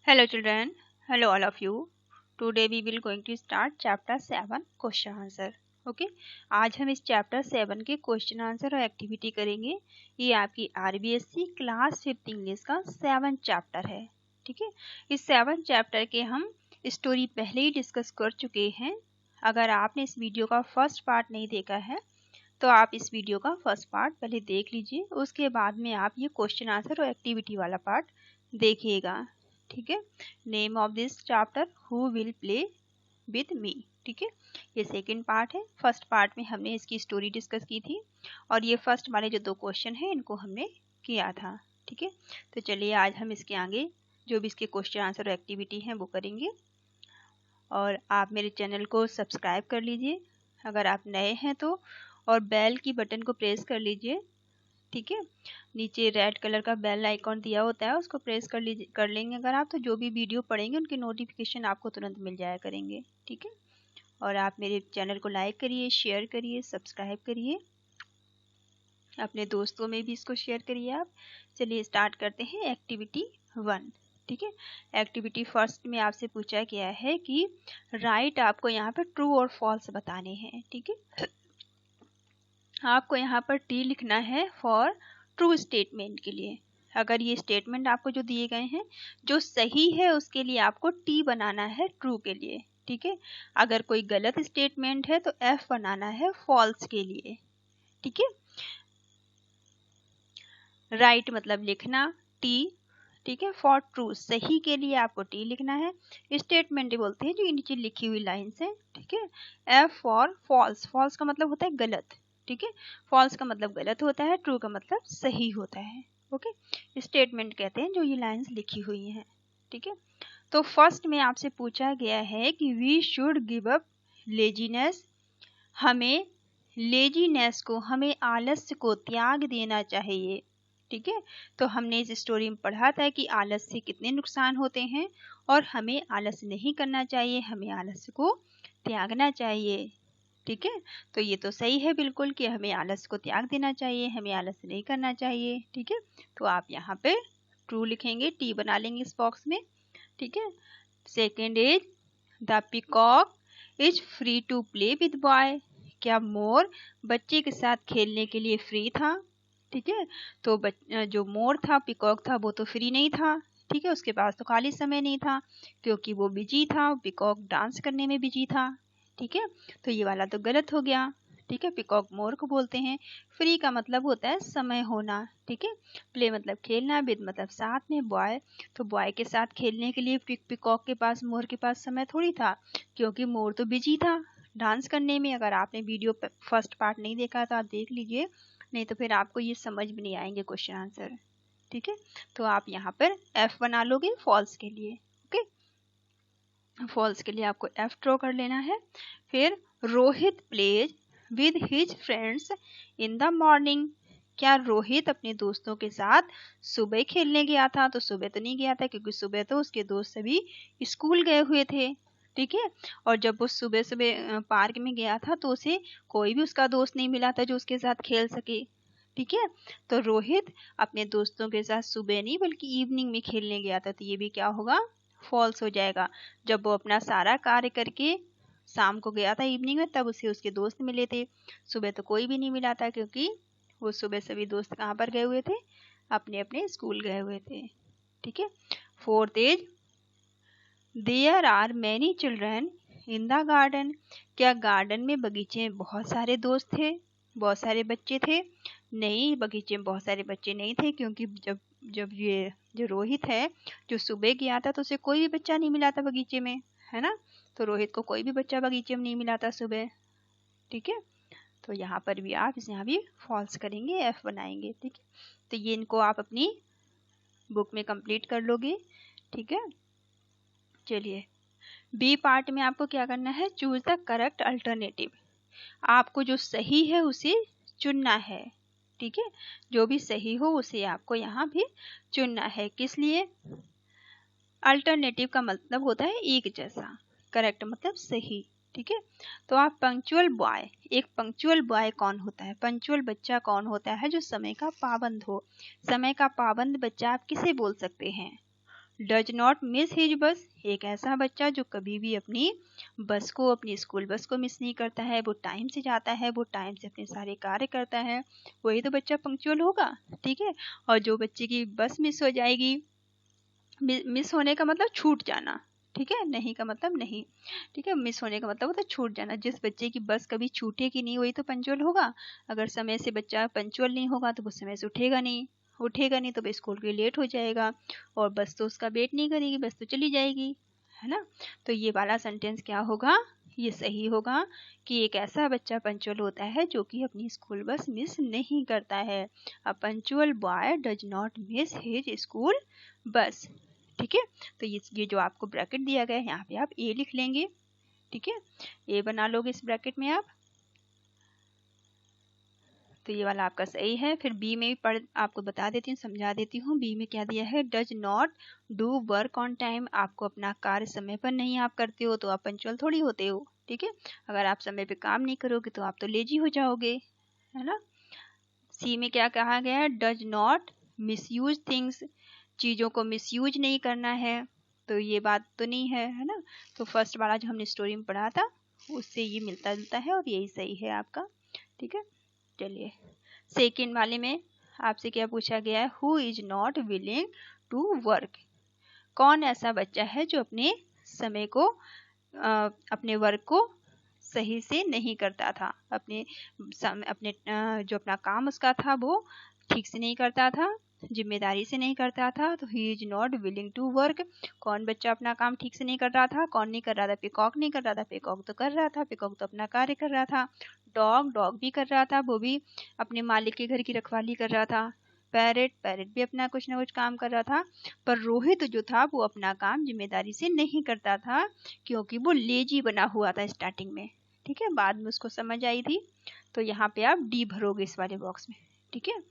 Hello children, hello all of you. Today we will going to start chapter 7 question answer. Okay, आज हम इस chapter 7 के question answer और activity करेंगे. ये आपकी RBSC क्लास 5th इंग्लिश का 7th chapter है. ठीक है, इस 7th chapter के हम स्टोरी पहले ही डिस्कस कर चुके हैं. अगर आपने इस वीडियो का फर्स्ट पार्ट नहीं देखा है तो आप इस वीडियो का फर्स्ट पार्ट पहले देख लीजिए, उसके बाद में आप ये क्वेश्चन आंसर और एक्टिविटी वाला पार्ट देखिएगा. ठीक है, name of this chapter who will play with me. ठीक है, ये सेकंड पार्ट है. फर्स्ट पार्ट में हमने इसकी स्टोरी डिस्कस की थी और ये फर्स्ट वाले जो 2 क्वेश्चन हैं इनको हमने किया था. ठीक है, तो चलिए आज हम इसके आगे जो भी इसके क्वेश्चन आंसर और एक्टिविटी हैं वो करेंगे. और आप मेरे चैनल को सब्सक्राइब कर लीजिए अगर आप नए हैं तो, और बेल की बटन को प्रेस कर लीजिए. ठीक है, नीचे रेड कलर का बेल आइकॉन दिया होता है, उसको प्रेस कर लेंगे अगर आप, तो जो भी वीडियो पढ़ेंगे उनकी नोटिफिकेशन आपको तुरंत मिल जाया करेंगे. ठीक है, और आप मेरे चैनल को लाइक करिए, शेयर करिए, सब्सक्राइब करिए, अपने दोस्तों में भी इसको शेयर करिए आप. चलिए स्टार्ट करते हैं एक्टिविटी 1. ठीक है, एक्टिविटी फर्स्ट में आपसे पूछा गया है कि राइट, आपको यहाँ पर ट्रू और फॉल्स बताने हैं. ठीक है, आपको यहाँ पर टी लिखना है फॉर ट्रू स्टेटमेंट के लिए. अगर ये स्टेटमेंट आपको जो दिए गए हैं जो सही है उसके लिए आपको टी बनाना है ट्रू के लिए. ठीक है, अगर कोई गलत स्टेटमेंट है तो एफ बनाना है फॉल्स के लिए. ठीक है, राइट मतलब लिखना, टी. ठीक है, फॉर ट्रू सही के लिए आपको टी लिखना है. स्टेटमेंट बोलते हैं जो नीचे लिखी हुई लाइन्स है. ठीक है, एफ फॉर फॉल्स, फॉल्स का मतलब होता है गलत. ठीक है, फॉल्स का मतलब गलत होता है, ट्रू का मतलब सही होता है. ओके, स्टेटमेंट कहते हैं जो ये लाइंस लिखी हुई हैं. ठीक है, तो फर्स्ट में आपसे पूछा गया है कि we should give up laziness, हमें लेजीनेस को, हमें आलस्य को त्याग देना चाहिए. ठीक है, तो हमने इस स्टोरी में पढ़ा था कि आलस से कितने नुकसान होते हैं और हमें आलस नहीं करना चाहिए, हमें आलस्य को त्यागना चाहिए. ठीक है, तो ये तो सही है बिल्कुल कि हमें आलस को त्याग देना चाहिए, हमें आलस नहीं करना चाहिए. ठीक है, तो आप यहाँ पे ट्रू लिखेंगे, टी बना लेंगे इस बॉक्स में. ठीक है, second is the peacock is free to play with boy, क्या मोर बच्चे के साथ खेलने के लिए फ्री था. ठीक है, तो जो मोर था, पिकॉक था, वो तो फ्री नहीं था. ठीक है, उसके पास तो खाली समय नहीं था क्योंकि वो बिजी था, पिकॉक डांस करने में बिजी था. ठीक है, तो ये वाला तो गलत हो गया. ठीक है, पिकॉक मोर को बोलते हैं. फ्री का मतलब होता है समय होना. ठीक है, प्ले मतलब खेलना, विद मतलब साथ में, बॉय तो बॉय के साथ खेलने के लिए पिकॉक के पास, मोर के पास समय थोड़ी था क्योंकि मोर तो बिजी था डांस करने में. अगर आपने वीडियो फर्स्ट पार्ट नहीं देखा तो आप देख लीजिए, नहीं तो फिर आपको ये समझ में नहीं आएंगे क्वेश्चन आंसर. ठीक है, तो आप यहाँ पर एफ बना लोगे फॉल्स के लिए. ओके, फॉल्स के लिए आपको एफ ड्रॉ कर लेना है. फिर Rohit plays with his friends in the morning, क्या रोहित अपने दोस्तों के साथ सुबह खेलने गया था. तो सुबह तो नहीं गया था क्योंकि सुबह तो उसके दोस्त सभी स्कूल गए हुए थे. ठीक है, और जब वो सुबह सुबह पार्क में गया था तो उसे कोई भी उसका दोस्त नहीं मिला था जो उसके साथ खेल सके. ठीक है, तो रोहित अपने दोस्तों के साथ सुबह नहीं बल्कि इवनिंग में खेलने गया था, तो ये भी क्या होगा, फॉल्स हो जाएगा. जब वो अपना सारा कार्य करके शाम को गया था इवनिंग में, तब उसे उसके दोस्त मिले थे. सुबह तो कोई भी नहीं मिला था क्योंकि वो सुबह सभी दोस्त कहाँ पर गए हुए थे, अपने अपने स्कूल गए हुए थे. ठीक है, fourth is there are many children in the garden, क्या गार्डन में बगीचे में बहुत सारे दोस्त थे, बहुत सारे बच्चे थे. नहीं, बगीचे में बहुत सारे बच्चे नहीं थे क्योंकि जब जब ये जो रोहित है जो सुबह गया था तो उसे कोई भी बच्चा नहीं मिला था बगीचे में, है ना. तो रोहित को कोई भी बच्चा बगीचे में नहीं मिला था सुबह. ठीक है, तो यहाँ पर भी आप यहाँ भी फॉल्स करेंगे, एफ बनाएंगे. ठीक है, तो ये इनको आप अपनी बुक में कंप्लीट कर लोगे. ठीक है, चलिए बी पार्ट में आपको क्या करना है, चूज द करेक्ट अल्टरनेटिव, आपको जो सही है उसे चुनना है. ठीक है, जो भी सही हो उसे आपको यहाँ भी चुनना है. किस लिए, अल्टरनेटिव का मतलब होता है एक जैसा, करेक्ट मतलब सही. ठीक है, तो आप पंक्चुअल बॉय, एक पंक्चुअल बॉय कौन होता है, पंक्चुअल बच्चा कौन होता है, जो समय का पाबंद हो. समय का पाबंद बच्चा आप किसे बोल सकते हैं, डज नॉट मिस हिज बस, एक ऐसा बच्चा जो कभी भी अपनी बस को, अपनी स्कूल बस को मिस नहीं करता है, वो टाइम से जाता है, वो टाइम से अपने सारे कार्य करता है, वही तो बच्चा पंक्चुअल होगा। ठीक है, और जो बच्चे की बस मिस हो जाएगी, मिस होने का मतलब छूट जाना, ठीक है, नहीं का मतलब नहीं, ठीक है, मिस होने का मतलब होता है छूट जाना। जिस बच्चे की बस कभी छूटेगी नहीं वही तो पंक्चुअल होगा। अगर समय से बच्चा पंक्चुअल नहीं होगा तो वो समय से उठेगा नहीं तो वो स्कूल के लिए लेट हो जाएगा, और बस तो उसका वेट नहीं करेगी, बस तो चली जाएगी, है ना। तो ये वाला सेंटेंस क्या होगा, ये सही होगा कि एक ऐसा बच्चा पंक्चुअल होता है जो कि अपनी स्कूल बस मिस नहीं करता है। A punctual boy does not miss his school bus. ठीक है, तो ये जो आपको ब्रैकेट दिया गया है यहाँ पे आप ए लिख लेंगे। ठीक है, ए बना लोगे इस ब्रैकेट में आप, तो ये वाला आपका सही है। फिर बी में भी आपको बता देती हूँ, समझा देती हूँ। बी में क्या दिया है, does not do work on time, आपको अपना कार्य समय पर नहीं आप करते हो तो आप पंक्चुअल थोड़ी होते हो। ठीक है, अगर आप समय पे काम नहीं करोगे तो आप तो लेजी हो जाओगे, है ना। सी में क्या कहा गया है, डज नॉट मिसयूज थिंग्स, चीज़ों को मिसयूज नहीं करना है, तो ये बात तो नहीं है ना। तो फर्स्ट वाला जो हमने स्टोरी में पढ़ा था उससे ये मिलता जुलता है और यही सही है आपका। ठीक है, चलिए सेकेंड वाले में आपसे क्या पूछा गया है, who is not willing to work, कौन ऐसा बच्चा है जो अपने समय को अपने वर्क को सही से नहीं करता था, अपने जो अपना काम उसका था वो ठीक से नहीं करता था, जिम्मेदारी से नहीं करता था। तो he is not willing to work, कौन बच्चा अपना काम ठीक से नहीं कर रहा था, कौन नहीं कर रहा था, पिकॉक नहीं कर रहा था, पिकॉक तो कर रहा था, पिकॉक तो अपना कार्य कर रहा था। डॉग भी कर रहा था, वो भी अपने मालिक के घर की रखवाली कर रहा था। पैरेट भी अपना कुछ ना कुछ काम कर रहा था। पर रोहित जो था वो अपना काम जिम्मेदारी से नहीं करता था, क्योंकि वो लेजी बना हुआ था स्टार्टिंग में। ठीक है, बाद में उसको समझ आई थी। तो यहाँ पे आप डी भरोगे इस वाले बॉक्स में। ठीक है,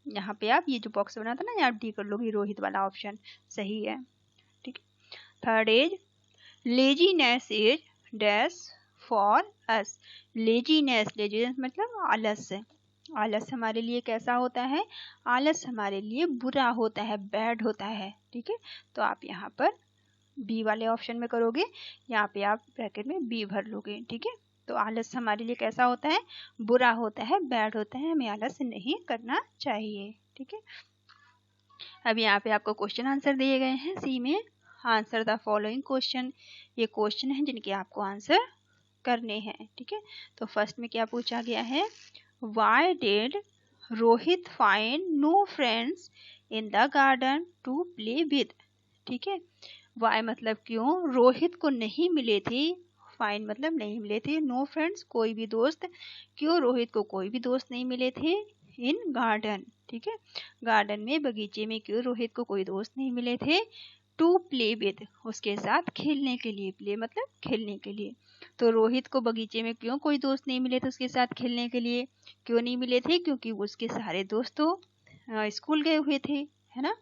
यहाँ पे आप ये जो बॉक्स बना था ना, यहाँ डी कर लोगे, रोहित वाला ऑप्शन सही है। ठीक है, third is laziness is dash for us, laziness मतलब आलस्य, आलस हमारे लिए कैसा होता है, आलस हमारे लिए बुरा होता है, बैड होता है। ठीक है, तो आप यहाँ पर बी वाले ऑप्शन में करोगे, यहाँ पे आप ब्रैकेट में बी भर लोगे। ठीक है, तो आलस हमारे लिए कैसा होता है, बुरा होता है, बैड होता है, हमें आलस नहीं करना चाहिए। ठीक है, अब यहाँ पे आपको क्वेश्चन आंसर दिए गए हैं सी में, आंसर द फॉलोइंग क्वेश्चन, ये क्वेश्चन है जिनके आपको आंसर करने हैं। ठीक है, तो फर्स्ट में क्या पूछा गया है, why did Rohit find no friends in the garden to play with. ठीक है, वाई मतलब क्यों, रोहित को नहीं मिले थे, फाइंड मतलब नहीं मिले थे, नो फ्रेंड्स कोई भी दोस्त, क्यों रोहित को कोई भी दोस्त नहीं मिले थे, इन गार्डन। ठीक है, गार्डन में बगीचे में क्यों रोहित को कोई दोस्त नहीं मिले थे, टू प्ले विद उसके साथ खेलने के लिए, प्ले मतलब खेलने के लिए। तो रोहित को बगीचे में क्यों कोई दोस्त नहीं मिले थे उसके साथ खेलने के लिए, क्यों नहीं मिले थे, क्योंकि उसके सारे दोस्त तो स्कूल गए हुए थे, है ना।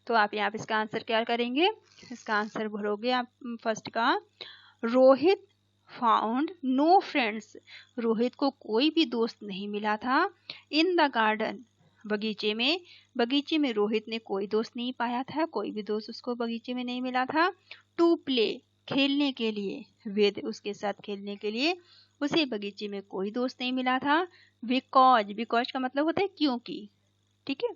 तो आप यहाँ पे इसका आंसर क्या करेंगे, इसका आंसर भरोगे आप फर्स्ट का, Rohit found no friends, Rohit को कोई भी दोस्त नहीं मिला था, इन द गार्डन बगीचे में रोहित ने कोई दोस्त नहीं पाया था, कोई भी दोस्त उसको बगीचे में नहीं मिला था, टू प्ले खेलने के लिए, विद उसके साथ खेलने के लिए उसे बगीचे में कोई दोस्त नहीं मिला था, बिकॉज का मतलब होता है क्योंकि। ठीक है,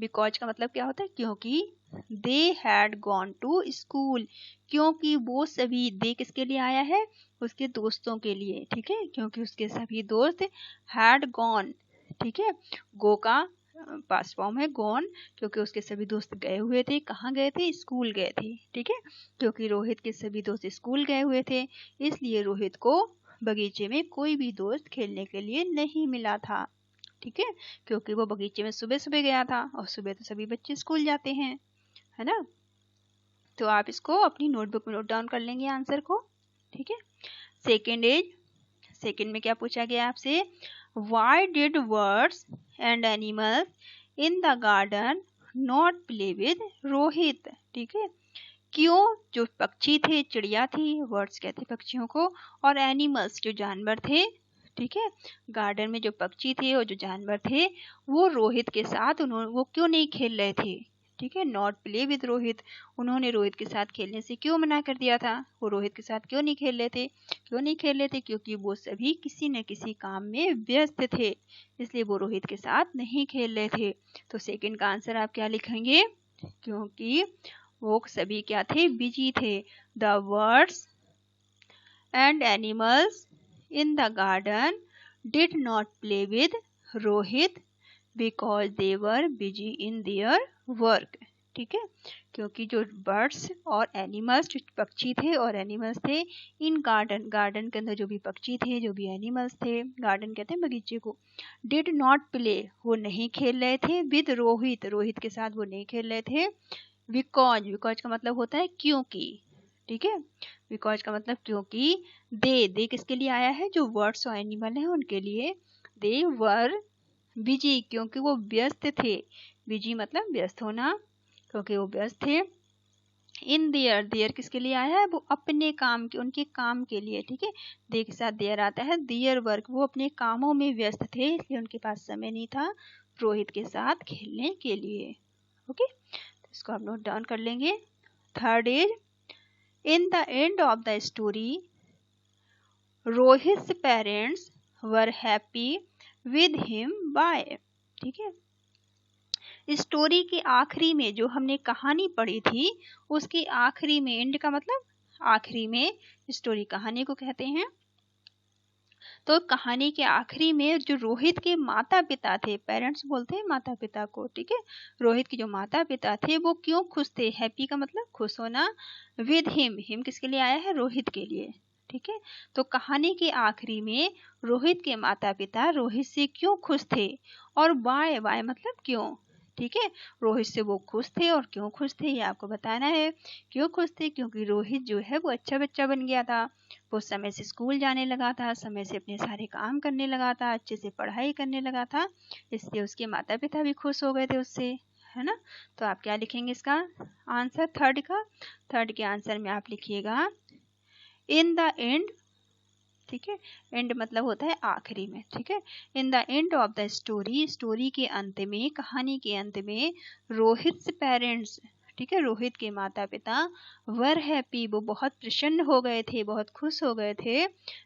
बिकॉज का मतलब क्या होता है, क्योंकि they had gone to school, क्योंकि वो सभी, दे किसके लिए आया है, उसके दोस्तों के लिए। ठीक है, क्योंकि उसके सभी दोस्त हैड गॉन, ठीक है, गो का पास्ट फॉर्म है गॉन, क्योंकि उसके सभी दोस्त गए हुए थे, कहाँ गए थे, स्कूल गए थे। ठीक है, क्योंकि रोहित के सभी दोस्त स्कूल गए हुए थे, इसलिए रोहित को बगीचे में कोई भी दोस्त खेलने के लिए नहीं मिला था। ठीक है, क्योंकि वो बगीचे में सुबह सुबह गया था, और सुबह तो सभी बच्चे स्कूल जाते हैं, है ना। तो आप इसको अपनी नोटबुक में नोट डाउन कर लेंगे आंसर को। ठीक है, सेकेंड में क्या पूछा गया आपसे, why did birds and animals in the garden not play with Rohit. ठीक है, क्यों जो पक्षी थे, चिड़िया थी, बर्ड्स कहते पक्षियों को, और एनिमल्स जो जानवर थे, ठीक है, गार्डन में जो पक्षी थे और जो जानवर थे वो रोहित के साथ वो क्यों नहीं खेल रहे थे, ठीक है, नॉट प्ले विद रोहित, उन्होंने रोहित के साथ खेलने से क्यों मना कर दिया था, वो रोहित के साथ क्यों नहीं खेल रहे थे, क्योंकि वो सभी किसी न किसी काम में व्यस्त थे, इसलिए वो रोहित के साथ नहीं खेल रहे थे। तो सेकंड का आंसर आप क्या लिखेंगे, क्योंकि वो सभी क्या थे, बिजी थे। The birds and animals in the garden did not play with Rohit because they were busy in their work. ठीक है, क्योंकि जो बर्ड्स और एनिमल्स, जो पक्षी थे और एनिमल्स थे इन गार्डन, गार्डन के अंदर जो भी पक्षी थे, जो भी एनिमल्स थे, गार्डन कहते हैं बगीचे को, डिड नॉट प्ले, वो नहीं खेल रहे थे, विद रोहित, रोहित के साथ वो नहीं खेल रहे थे, बिकॉज, बिकॉज का मतलब होता है क्योंकि। ठीक है, बिकॉज का मतलब क्योंकि, दे किसके लिए आया है, जो बर्ड्स और एनिमल है उनके लिए, दे वर बिजी, क्योंकि वो व्यस्त थे, बिजी मतलब व्यस्त होना, क्योंकि वो व्यस्त थे। इन देयर, देयर किसके लिए आया है, वो अपने काम के, उनके काम के लिए। ठीक है, दे के साथ देयर आता है, देयर वर्क, वो अपने कामों में व्यस्त थे, इसलिए उनके पास समय नहीं था रोहित के साथ खेलने के लिए। ओके, तो इसको आप नोट डाउन कर लेंगे। Third is, in the end of the story Rohit parents were happy with him by. ठीक है, स्टोरी के आखिरी में जो हमने कहानी पढ़ी थी, उसके आखिरी में, एंड का मतलब आखिरी में, स्टोरी कहानी को कहते हैं। तो कहानी के आखिरी में जो रोहित के माता पिता थे, पेरेंट्स बोलते हैं माता पिता को, ठीक है, रोहित के जो माता पिता थे वो क्यों खुश थे, हैप्पी का मतलब खुश होना, विद हिम, हिम किसके लिए आया है, रोहित के लिए। ठीक है, तो कहानी के आखिरी में रोहित के माता पिता रोहित से क्यों खुश थे, और बाय, बाय मतलब क्यों। ठीक है, रोहित से वो खुश थे, और क्यों खुश थे ये आपको बताना है। क्यों खुश थे, क्योंकि रोहित जो है वो अच्छा बच्चा बन गया था, वो समय से स्कूल जाने लगा था, समय से अपने सारे काम करने लगा था, अच्छे से पढ़ाई करने लगा था, इसलिए उसके माता पिता भी खुश हो गए थे उससे, है ना। तो आप क्या लिखेंगे इसका आंसर, थर्ड का, थर्ड के आंसर में आप लिखिएगा इन द एंड। ठीक है, एंड मतलब होता है आखिरी में। ठीक है, in the end of the story, story के अंत में, कहानी के अंत में, रोहित पेरेंट्स, ठीक है, रोहित के माता पिता, वर हैप्पी, वो बहुत प्रसन्न हो गए थे, बहुत खुश हो गए थे,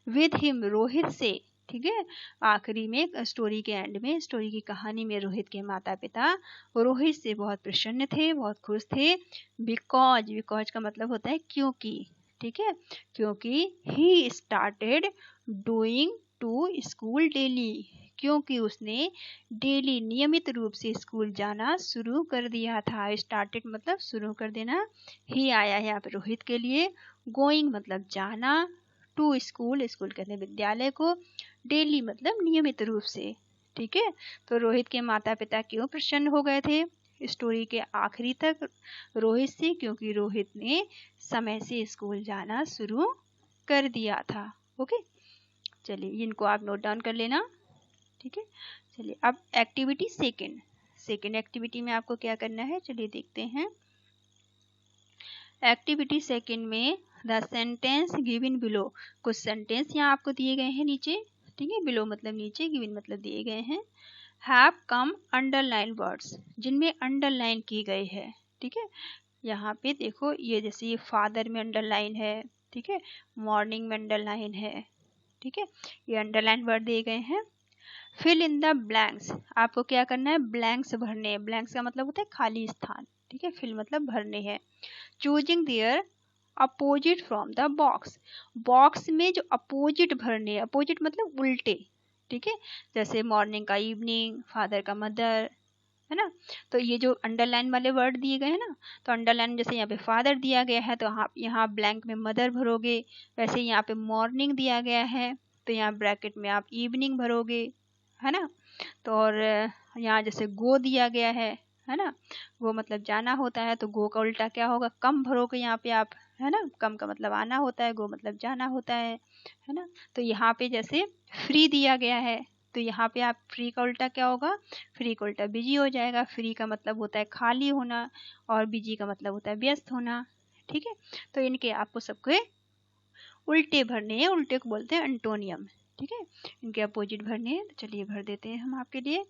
विद हिम, रोहित से। ठीक है, आखिरी में स्टोरी के एंड में, स्टोरी की कहानी में रोहित के माता पिता रोहित से बहुत प्रसन्न थे, बहुत खुश थे, बिकॉज, बिकॉज का मतलब होता है क्योंकि। ठीक है, क्योंकि he started doing to school daily, क्योंकि उसने डेली नियमित रूप से स्कूल जाना शुरू कर दिया था। स्टार्टेड मतलब शुरू कर देना, ही आया है यहाँ पे रोहित के लिए, गोइंग मतलब जाना, टू स्कूल, स्कूल कहते हैं विद्यालय को, डेली मतलब नियमित रूप से। ठीक है, तो रोहित के माता पिता क्यों प्रसन्न हो गए थे स्टोरी के आखिरी तक, रोहित से, क्योंकि रोहित ने समय से स्कूल जाना शुरू कर दिया था। ओके, चलिए इनको आप नोट डाउन कर लेना। ठीक है, चलिए अब एक्टिविटी सेकंड, सेकंड एक्टिविटी में आपको क्या करना है, चलिए देखते हैं। एक्टिविटी सेकंड में द सेंटेंस गिवन बिलो, कुछ सेंटेंस यहाँ आपको दिए गए हैं नीचे। ठीक है, बिलो मतलब नीचे, गिवन मतलब दिए गए हैं। हैव कम अंडरलाइन वर्ड्स, जिनमें अंडरलाइन की गई है। ठीक है, यहाँ पे देखो, ये जैसे ये फादर में अंडरलाइन है, ठीक है, मॉर्निंग में अंडरलाइन है। ठीक है, ये अंडरलाइन वर्ड दिए गए हैं। फिल इन द ब्लैंक्स, आपको क्या करना है, ब्लैंक्स भरने हैं, ब्लैंक्स का मतलब होता है खाली स्थान। ठीक है, फिल मतलब भरने हैं। Choosing their opposite from the box, box में जो अपोजिट भरने हैं, अपोजिट मतलब उल्टे। ठीक है, जैसे मॉर्निंग का इवनिंग, फादर का मदर, है ना। तो ये जो अंडरलाइन वाले वर्ड दिए गए हैं ना, तो अंडरलाइन जैसे यहाँ पे फादर दिया गया है तो आप यहाँ ब्लैंक में मदर भरोगे, वैसे यहाँ पे मॉर्निंग दिया गया है तो यहाँ ब्रैकेट में आप इवनिंग भरोगे, है ना। तो और यहाँ जैसे गो दिया गया है ना, गो मतलब जाना होता है, तो गो का उल्टा क्या होगा, कम भरोगे यहाँ पे आप, है ना, कम का मतलब आना होता है, गो मतलब जाना होता है ना। तो यहाँ पे जैसे फ्री दिया गया है तो यहाँ पे आप फ्री का उल्टा क्या होगा, फ्री का उल्टा बिजी हो जाएगा। फ्री का मतलब होता है खाली होना और बिजी का मतलब होता है व्यस्त होना। ठीक है, तो इनके आपको सबके उल्टे भरने हैं, उल्टे को बोलते हैं एंटोनियम। ठीक है, इनके अपोजिट भरने हैं, तो चलिए भर देते हैं हम आपके लिए।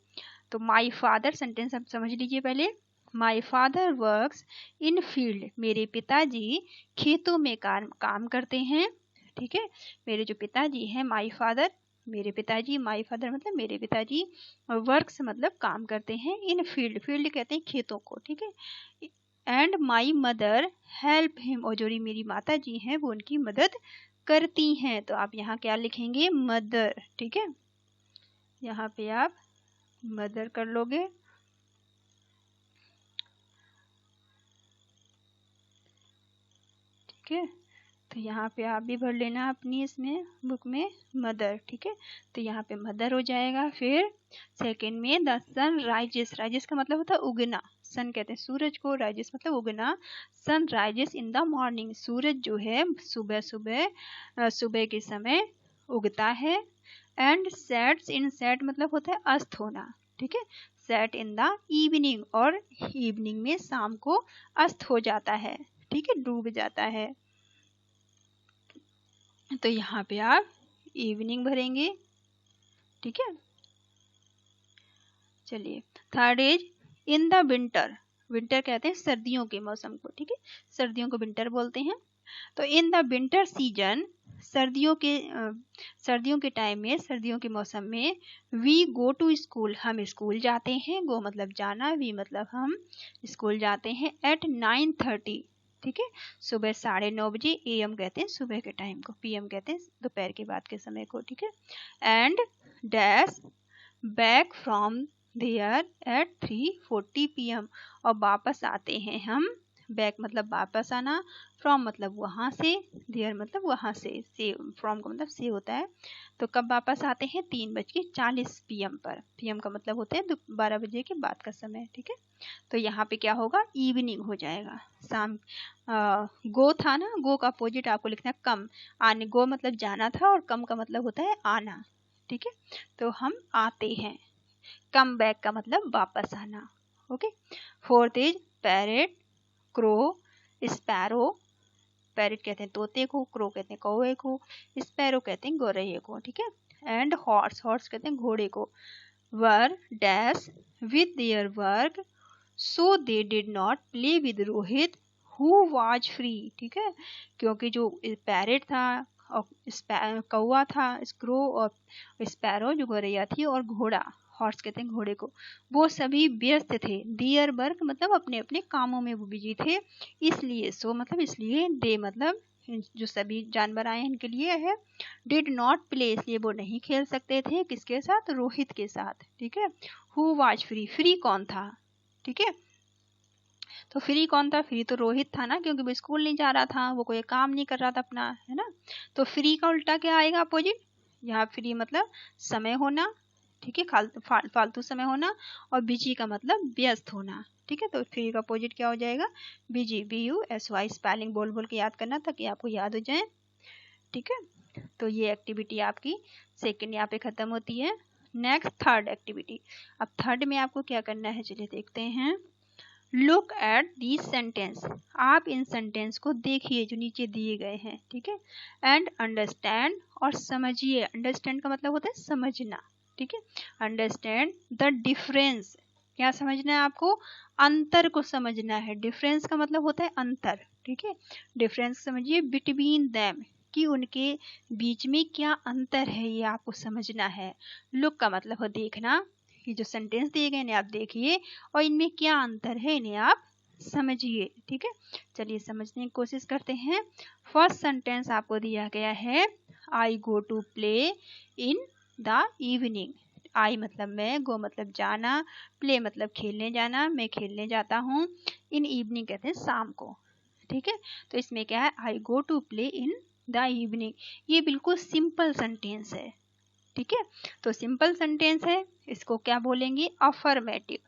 तो माई फादर सेंटेंस आप समझ लीजिए पहले। My father works in field, मेरे पिताजी खेतों में काम करते हैं। ठीक है, मेरे जो पिताजी हैं, माई फादर मेरे पिताजी, माई फादर मतलब मेरे पिताजी, और वर्क्स मतलब काम करते हैं, इन फील्ड, फील्ड कहते हैं खेतों को। ठीक है, and my mother help him, और जो मेरी माता जी हैं वो उनकी मदद करती हैं। तो आप यहाँ क्या लिखेंगे, मदर। ठीक है, यहाँ पे आप मदर कर लोगे। ठीक है, तो यहाँ पे आप भी भर लेना अपनी इसमें बुक में मदर। ठीक है, तो यहाँ पे मदर हो जाएगा। फिर सेकंड में द सन राइजेस, राइजेस का मतलब होता है उगना, सन कहते हैं सूरज को, राइजेस मतलब उगना। Sun rises in the morning, सूरज जो है सुबह सुबह के समय उगता है। एंड सेट्स इन, सेट मतलब होता है अस्त होना। ठीक है, सेट इन द इवनिंग, और इवनिंग में शाम को अस्त हो जाता है। ठीक है, डूब जाता है। तो यहाँ पे आप इवनिंग भरेंगे। ठीक है, चलिए third is in the winter, winter कहते हैं सर्दियों के मौसम को। ठीक है, सर्दियों को विंटर बोलते हैं। तो इन द विंटर सीजन, सर्दियों के टाइम में, सर्दियों के मौसम में, वी गो टू स्कूल, हम स्कूल जाते हैं। गो मतलब जाना, वी मतलब हम, स्कूल जाते हैं। एट 9:30, ठीक है, सुबह 9:30 बजे। AM कहते हैं सुबह के टाइम को, PM कहते हैं दोपहर के बाद के समय को। ठीक है, and dash back from there at 3:40 PM, और वापस आते हैं हम, बैक मतलब वापस आना, फ्रॉम मतलब वहाँ से, देयर मतलब वहाँ से फ्रॉम का मतलब से होता है। तो कब वापस आते हैं, 3:40 PM पर। PM का मतलब होता है 12 बजे के बाद का समय। ठीक है, तो यहाँ पे क्या होगा, इवनिंग हो जाएगा, शाम। गो था ना, गो का अपोजिट आपको लिखना है कम। आने, गो मतलब जाना था, और कम का मतलब होता है आना। ठीक है, तो हम आते हैं। कम बैक का मतलब वापस आना। Okay, fourth is parrot, crow, sparrow. Parrot कहते हैं तोते को, क्रो कहते हैं कौवे को, स्पैरो कहते हैं गौरैया को। ठीक है, एंड हॉर्स, हॉर्स कहते हैं घोड़े को। Were dash with their work, so they did not play with Rohit who was free. ठीक है, क्योंकि जो पैरेट था और कौवा था, स्क्रो और स्पैरो जो गौरैया थी, और घोड़ा, हॉर्स कहते हैं घोड़े को, वो सभी व्यस्त थे। दियर वर्क मतलब अपने अपने कामों में वो बिजी थे, इसलिए सो मतलब इसलिए, दे मतलब जो सभी जानवर आए इनके लिए है, डिड नॉट प्ले इसलिए वो नहीं खेल सकते थे, किसके साथ, रोहित के साथ। ठीक है, हु वाज फ्री, फ्री कौन था। ठीक है, तो फ्री कौन था, फ्री तो रोहित था ना, क्योंकि वो स्कूल नहीं जा रहा था, वो कोई काम नहीं कर रहा था अपना, है ना। तो फ्री का उल्टा क्या आएगा, अपोजिट। यहाँ फ्री मतलब समय होना। ठीक है, फालतू समय होना, और बिजी का मतलब व्यस्त होना। ठीक है, तो फ्री का अपोजिट क्या हो जाएगा, बिजी, BUSY। स्पेलिंग बोल बोल के याद करना ताकि आपको याद हो जाए। ठीक है, तो ये एक्टिविटी आपकी सेकेंड यहाँ पे खत्म होती है। Next third activity. अब थर्ड में आपको क्या करना है, चलिए देखते हैं। लुक एट दीज सेंटेंस, आप इन सेंटेंस को देखिए जो नीचे दिए गए हैं। ठीक है, एंड अंडरस्टैंड, और समझिए। अंडरस्टैंड का मतलब होता है समझना। ठीक है, अंडरस्टैंड द डिफरेंस, क्या समझना है आपको, अंतर को समझना है। डिफरेंस का मतलब होता है अंतर। ठीक है, डिफरेंस समझिए, बिटवीन देम, कि उनके बीच में क्या अंतर है, ये आपको समझना है। लुक का मतलब है देखना, ये जो सेंटेंस दिए गए इन्हें आप देखिए, और इनमें क्या अंतर है इन्हें आप समझिए। ठीक है, चलिए समझने की कोशिश करते हैं। फर्स्ट सेंटेंस आपको दिया गया है, I go to play in the evening. I मतलब मैं, गो मतलब जाना, प्ले मतलब खेलने जाना, मैं खेलने जाता हूँ। इन इवनिंग कहते हैं शाम को। ठीक है, तो इसमें क्या है, I go to play in the evening. ये बिल्कुल सिंपल सेंटेंस है। ठीक है, तो सिंपल सेंटेंस है, इसको क्या बोलेंगे, अफर्मेटिव।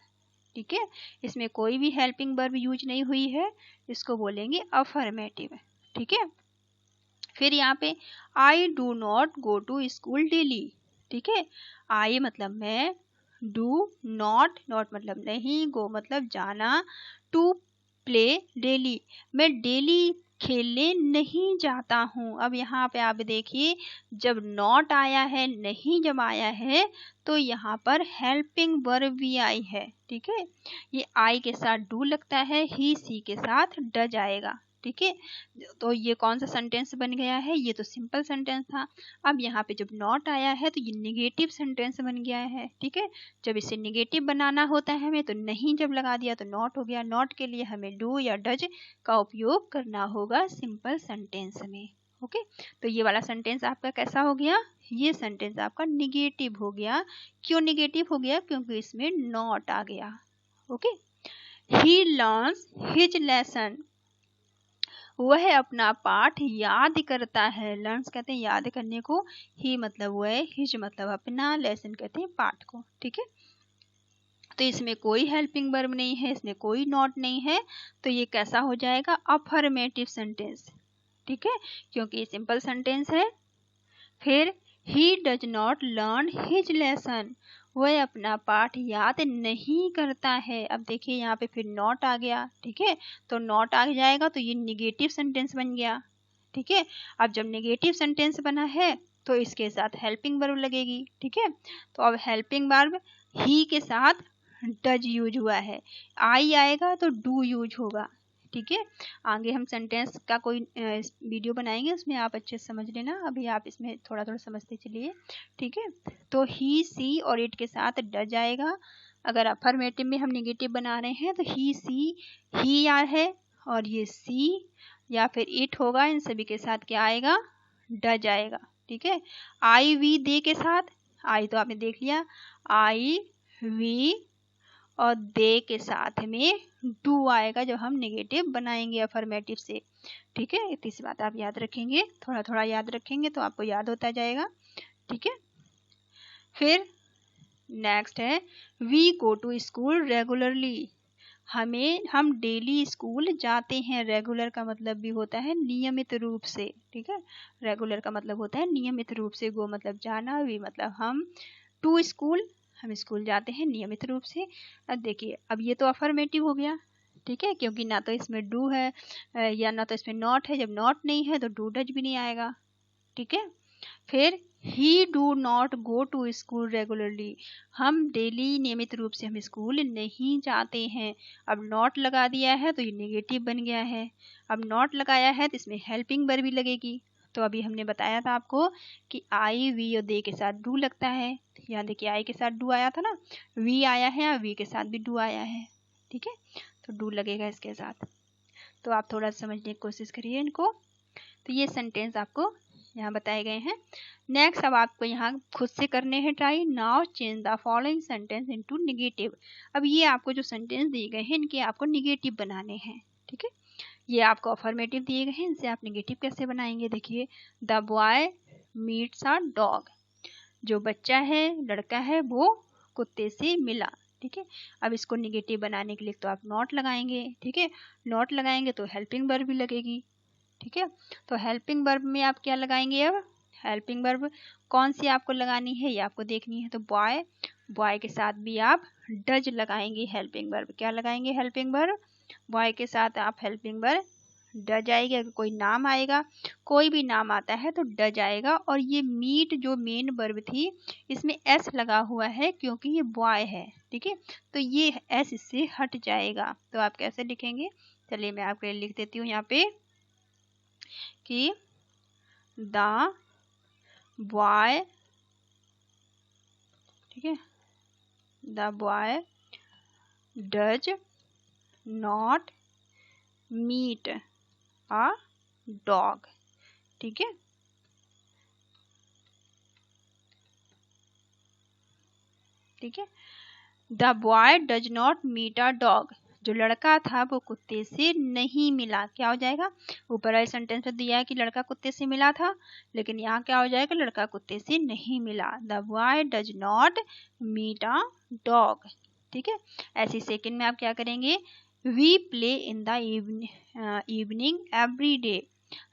ठीक है, इसमें कोई भी हेल्पिंग वर्ब यूज नहीं हुई है, इसको बोलेंगे अफर्मेटिव। ठीक है, फिर यहाँ पे I do not go to school daily. ठीक है, आई मतलब मैं, डू नॉट, नॉट मतलब नहीं, गो मतलब जाना, टू प्ले डेली, मैं डेली खेलने नहीं जाता हूँ। अब यहाँ पे आप देखिए, जब नॉट आया है, नहीं जब आया है, तो यहाँ पर हेल्पिंग वर्ब भी आई है। ठीक है, ये आई के साथ डू लगता है, ही सी के साथ डज आएगा। ठीक है, तो ये कौन सा सेंटेंस बन गया है? ये तो सिंपल सेंटेंस था। अब यहाँ पे जब नॉट आया है तो ये निगेटिव सेंटेंस बन गया है। ठीक है, जब इसे निगेटिव बनाना होता है हमें, तो नहीं जब लगा दिया तो नॉट हो गया। नॉट के लिए हमें डू या डज का उपयोग करना होगा सिंपल सेंटेंस में। ओके, तो ये वाला सेंटेंस आपका कैसा हो गया? ये सेंटेंस आपका निगेटिव हो गया। क्यों निगेटिव हो गया? क्योंकि इसमें नॉट आ गया। Okay, he learns his lesson, वह अपना पाठ याद करता है। लर्न्स कहते हैं याद करने को, ही मतलब वह, हिज मतलब अपना, लेसन कहते हैं पाठ को। ठीक है, तो इसमें कोई हेल्पिंग वर्ब नहीं है, इसमें कोई नॉट नहीं है, तो ये कैसा हो जाएगा? Affirmative sentence. ठीक है, क्योंकि ये सिंपल सेंटेंस है। फिर he does not learn his lesson, वह अपना पाठ याद नहीं करता है। अब देखिए यहाँ पे फिर नॉट आ गया। ठीक है, तो नॉट आ जाएगा तो ये निगेटिव सेंटेंस बन गया। ठीक है, अब जब निगेटिव सेंटेंस बना है तो इसके साथ हेल्पिंग वर्ब लगेगी। ठीक है, तो अब हेल्पिंग वर्ब ही के साथ डज यूज हुआ है, आई आएगा तो डू यूज होगा। ठीक है, आगे हम सेंटेंस का कोई वीडियो बनाएंगे, उसमें आप अच्छे से समझ लेना, अभी आप इसमें थोड़ा थोड़ा समझते चलिए। ठीक है, तो ही सी और इट के साथ डज आएगा। अगर अफर्मेटिव में हम निगेटिव बना रहे हैं तो ही सी, ही यार है, और ये सी या फिर इट होगा, इन सभी के साथ क्या आएगा? डज आएगा। ठीक है, आई वी दे के साथ, आई तो आपने देख लिया, आई वी और दे के साथ में डू आएगा जब हम नेगेटिव बनाएंगे अफर्मेटिव से। ठीक है, इतनी सी बात आप याद रखेंगे, थोड़ा थोड़ा याद रखेंगे तो आपको याद होता जाएगा। ठीक है, फिर नेक्स्ट है we go to school regularly, हम डेली स्कूल जाते हैं। रेगुलर का मतलब भी होता है नियमित रूप से। ठीक है, रेगुलर का मतलब होता है नियमित रूप से, गो मतलब जाना, वी मतलब हम, टू स्कूल हम स्कूल जाते हैं नियमित रूप से। अब देखिए, अब ये तो अफर्मेटिव हो गया। ठीक है, क्योंकि ना तो इसमें डू है या ना तो इसमें नॉट है। जब नॉट नहीं है तो डू डज भी नहीं आएगा। ठीक है, फिर he do not go to school regularly, हम डेली नियमित रूप से हम स्कूल नहीं जाते हैं। अब नॉट लगा दिया है तो ये नेगेटिव बन गया है। अब नॉट लगाया है तो इसमें हेल्पिंग वर्ब भी लगेगी। तो अभी हमने बताया था आपको कि आई वी और दे के साथ डू लगता है। यहाँ देखिए आई के साथ डू आया था ना, वी आया है और वी के साथ भी डू आया है। ठीक है, तो डू लगेगा इसके साथ। तो आप थोड़ा समझने की कोशिश करिए इनको। तो ये सेंटेंस आपको यहाँ बताए गए हैं। नेक्स्ट अब आपको यहाँ खुद से करने हैं try. Now change the following sentence into negative. अब ये आपको जो सेंटेंस दिए गए हैं इनके आपको नेगेटिव बनाने हैं। ठीक है, ये आपको अफर्मेटिव दिए गए हैं, इनसे आप नेगेटिव कैसे बनाएंगे? देखिए, the boy meets a dog, जो बच्चा है, लड़का है, वो कुत्ते से मिला। ठीक है, अब इसको नेगेटिव बनाने के लिए तो आप नॉट लगाएंगे। ठीक है, नॉट लगाएंगे तो हेल्पिंग वर्ब भी लगेगी। ठीक है, तो हेल्पिंग वर्ब में आप क्या लगाएंगे? अब हेल्पिंग वर्ब कौन सी आपको लगानी है ये आपको देखनी है। तो बॉय, बॉय के साथ भी आप डज लगाएंगे। हेल्पिंग वर्ब क्या लगाएंगे? हेल्पिंग वर्ब, बॉय के साथ आप हेल्पिंग वर्ब डज आएगी। अगर कोई नाम आएगा, कोई भी नाम आता है तो डज आएगा। और ये मीट जो मेन वर्ब थी इसमें एस लगा हुआ है क्योंकि ये बॉय है। ठीक है, तो ये एस इससे हट जाएगा। तो आप कैसे लिखेंगे? चलिए मैं आपके लिए लिख देती हूँ यहाँ पे कि द बॉय, ठीक है, the boy does not meet a dog. ठीक है, ठीक है, the boy does not meet a dog, जो लड़का था वो कुत्ते से नहीं मिला। क्या हो जाएगा? ऊपर वाले सेंटेंस में दिया है कि लड़का कुत्ते से मिला था, लेकिन यहाँ क्या हो जाएगा? लड़का कुत्ते से नहीं मिला। The boy does not meet a dog. ठीक है, ऐसी सेकंड में आप क्या करेंगे? We play in the evening every day,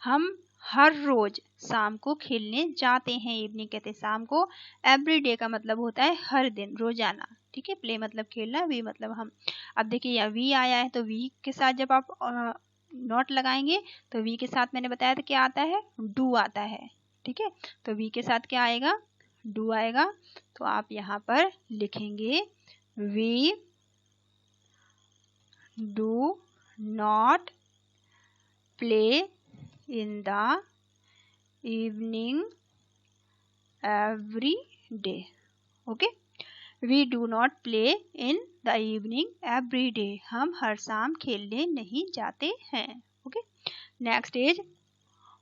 हम हर रोज शाम को खेलने जाते हैं। इवनिंग कहते हैं शाम को, एवरी डे का मतलब होता है हर दिन, रोजाना। ठीक है, प्ले मतलब खेलना, वी मतलब हम। अब देखिए यहाँ वी आया है तो वी के साथ जब आप नॉट लगाएंगे तो वी के साथ मैंने बताया था क्या आता है, डू आता है। ठीक है, तो वी के साथ क्या आएगा, डू आएगा। तो आप यहाँ पर लिखेंगे we do not play in the evening every day. Okay, we do not play in the evening every day, हम हर शाम खेलने नहीं जाते हैं। Okay, next is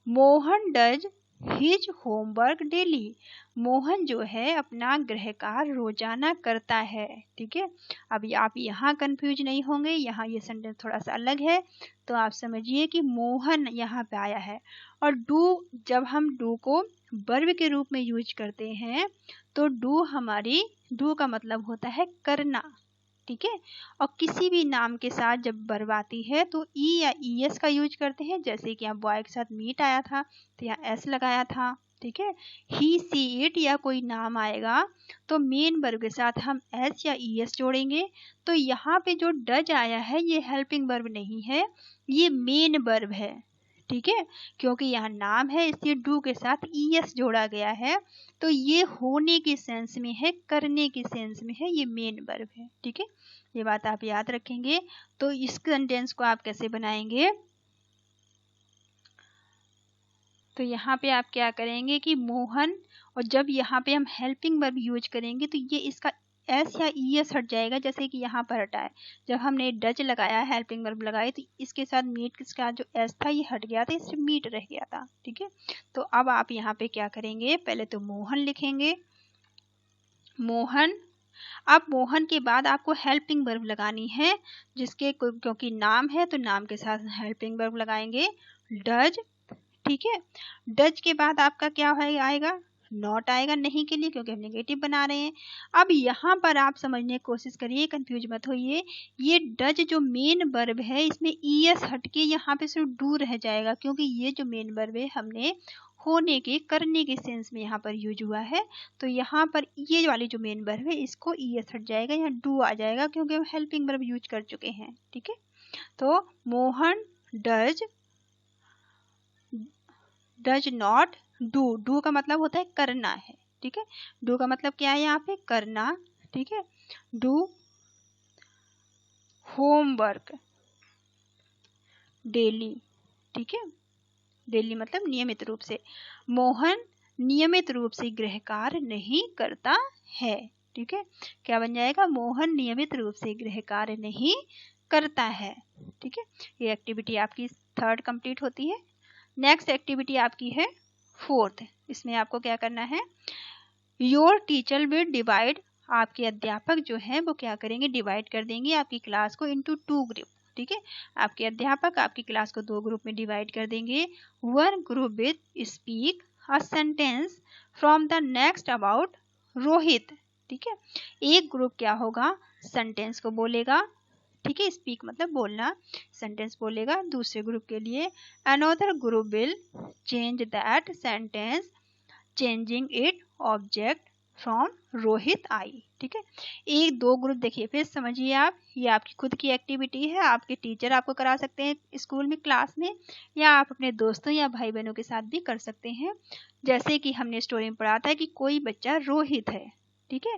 Mohan does his homework daily, Mohan जो है अपना गृह कार्य रोजाना करता है। ठीक है, अभी आप यहाँ कंफ्यूज नहीं होंगे, यहाँ ये सेंटेंस थोड़ा सा अलग है, तो आप समझिए कि मोहन यहाँ पे आया है। और डू, जब हम डू को वर्ब के रूप में यूज करते हैं तो डू का मतलब होता है करना। ठीक है, और किसी भी नाम के साथ जब वर्ब आती है तो ई या ईएस का यूज करते हैं। जैसे कि यहाँ बॉय के साथ मीट आया था तो यहाँ एस लगाया था। ठीक है, ही सी इट या कोई नाम आएगा तो मेन वर्ब के साथ हम एस या ईएस जोड़ेंगे। तो यहाँ पे जो डज आया है ये हेल्पिंग वर्ब नहीं है, ये मेन वर्ब है। ठीक है, क्योंकि यहाँ नाम है इसलिए डू के साथ ईएस जोड़ा गया है, तो ये होने के सेंस में है, करने के सेंस में है, ये मेन वर्ब है। ठीक है, ये बात आप याद रखेंगे। तो इस सेंटेंस को आप कैसे बनाएंगे, तो यहाँ पे आप क्या करेंगे कि मोहन, और जब यहाँ पे हम हेल्पिंग वर्ब यूज करेंगे तो ये इसका एस या ईएस हट जाएगा। जैसे कि यहाँ पर हटा है, जब हमने डज लगाया, हेल्पिंग वर्ब लगाई, तो इसके साथ मीट का जो एस था ये हट गया था, इससे मीट रह गया था। ठीक है, तो अब आप यहाँ पे क्या करेंगे, पहले तो मोहन लिखेंगे, मोहन। अब मोहन के बाद आपको हेल्पिंग वर्ब लगानी है, जिसके क्योंकि नाम है तो नाम के साथ हेल्पिंग वर्ब लगाएंगे, डज। ठीक है, डज के बाद आपका क्या आएगा, नॉट आएगा, नहीं के लिए, क्योंकि हम नेगेटिव बना रहे हैं। अब यहाँ पर आप समझने की कोशिश करिए, कंफ्यूज मत होइए, ये डज जो मेन वर्ब है इसमें ईएस हटके यहाँ पे सिर्फ डू रह जाएगा, क्योंकि ये जो मेन वर्ब है हमने होने के, करने के सेंस में यहाँ पर यूज हुआ है। तो यहाँ पर ये वाली जो मेन वर्ब है इसको ईएस हट जाएगा, यहाँ डू आ जाएगा, क्योंकि हम हेल्पिंग वर्ब यूज कर चुके हैं। ठीक है, तो Mohan does not do, do का मतलब होता है करना है। ठीक है, डू का मतलब क्या है यहाँ पे, करना। ठीक है, डू होमवर्क डेली। ठीक है, डेली मतलब नियमित रूप से, मोहन नियमित रूप से गृह कार्य नहीं करता है। ठीक है, क्या बन जाएगा, मोहन नियमित रूप से गृह कार्य नहीं करता है। ठीक है, ये एक्टिविटी आपकी थर्ड कंप्लीट होती है। नेक्स्ट एक्टिविटी आपकी है फोर्थ, इसमें आपको क्या करना है, योर टीचर विल डिवाइड, आपके अध्यापक जो है वो क्या करेंगे, डिवाइड कर देंगे आपकी क्लास को इनटू 2 ग्रुप। ठीक है, आपके अध्यापक आपकी क्लास को 2 ग्रुप में डिवाइड कर देंगे। One group with speak a sentence from the next about Rohit. ठीक है, एक ग्रुप क्या होगा, सेंटेंस को बोलेगा। ठीक है, स्पीक मतलब बोलना, सेंटेंस बोलेगा दूसरे ग्रुप के लिए। Another group will change that sentence changing it object from Rohit I. ठीक है, एक दो ग्रुप, देखिए फिर समझिए आप, ये आपकी खुद की एक्टिविटी है, आपके टीचर आपको करा सकते हैं स्कूल में, क्लास में, या आप अपने दोस्तों या भाई बहनों के साथ भी कर सकते हैं। जैसे कि हमने स्टोरी में पढ़ा था कि कोई बच्चा रोहित है। ठीक है,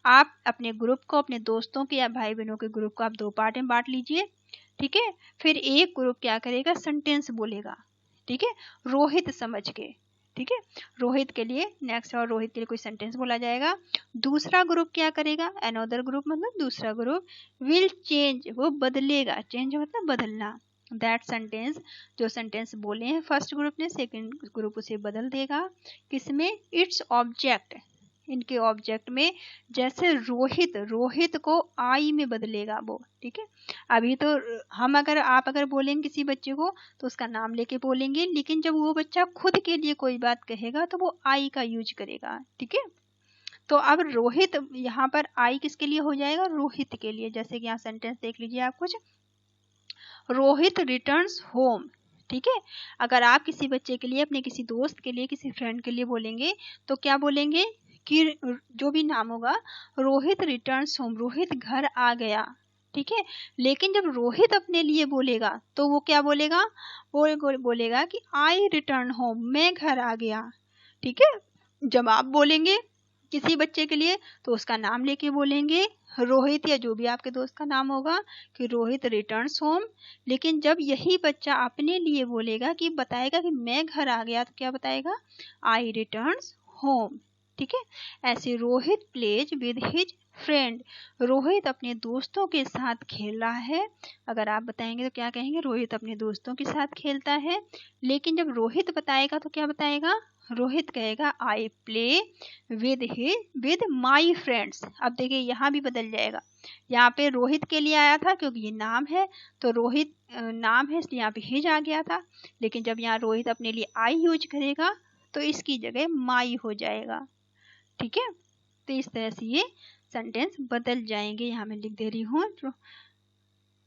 आप अपने ग्रुप को, अपने दोस्तों के या भाई बहनों के ग्रुप को आप 2 पार्ट में बांट लीजिए। ठीक है, फिर एक ग्रुप क्या करेगा, सेंटेंस बोलेगा। ठीक है, रोहित समझ के। ठीक है, रोहित के लिए नेक्स्ट, और रोहित के लिए कोई सेंटेंस बोला जाएगा। दूसरा ग्रुप क्या करेगा, अनदर ग्रुप मतलब दूसरा ग्रुप, विल चेंज, वो बदलेगा, चेंज मतलब बदलना, दैट सेंटेंस, जो सेंटेंस बोले हैं फर्स्ट ग्रुप ने, सेकंड ग्रुप उसे बदल देगा। किसमें, इट्स ऑब्जेक्ट, इनके ऑब्जेक्ट में। जैसे रोहित को आई में बदलेगा वो। ठीक है, अभी तो हम आप अगर बोलेंगे किसी बच्चे को तो उसका नाम लेके बोलेंगे, लेकिन जब वो बच्चा खुद के लिए कोई बात कहेगा तो वो आई का यूज करेगा। ठीक है, तो अब रोहित, यहाँ पर आई किसके लिए हो जाएगा, रोहित के लिए। जैसे कि यहाँ सेंटेंस देख लीजिए आप कुछ, रोहित रिटर्न्स होम। ठीक है, अगर आप किसी बच्चे के लिए, अपने किसी दोस्त के लिए, किसी फ्रेंड के लिए बोलेंगे तो क्या बोलेंगे कि जो भी नाम होगा, रोहित रिटर्न्स होम, रोहित घर आ गया। ठीक है। लेकिन जब रोहित अपने लिए बोलेगा तो वो क्या बोलेगा, वो बोलेगा कि आई रिटर्न होम, मैं घर आ गया। ठीक है। जब आप बोलेंगे किसी बच्चे के लिए तो उसका नाम लेके बोलेंगे, रोहित या जो भी आपके दोस्त का नाम होगा, कि रोहित रिटर्न्स होम। लेकिन जब यही बच्चा अपने लिए बोलेगा कि बताएगा कि मैं घर आ गया, तो क्या बताएगा, आई रिटर्न्स होम। ठीक है। ऐसे Rohit plays with his friend, Rohit अपने दोस्तों के साथ खेल रहा है। अगर आप बताएंगे तो क्या कहेंगे, रोहित अपने दोस्तों के साथ खेलता है। लेकिन जब रोहित बताएगा तो क्या बताएगा, रोहित कहेगा I play with my friends. अब देखिए यहाँ भी बदल जाएगा, यहाँ पे रोहित के लिए आया था क्योंकि ये नाम है, तो रोहित नाम है इसलिए यहाँ पे हिज आ गया था। लेकिन जब यहाँ रोहित अपने लिए आई यूज करेगा तो इसकी जगह माई हो जाएगा। ठीक है। तो इस तरह से ये सेंटेंस बदल जाएंगे। यहाँ मैं लिख दे रही हूँ, तो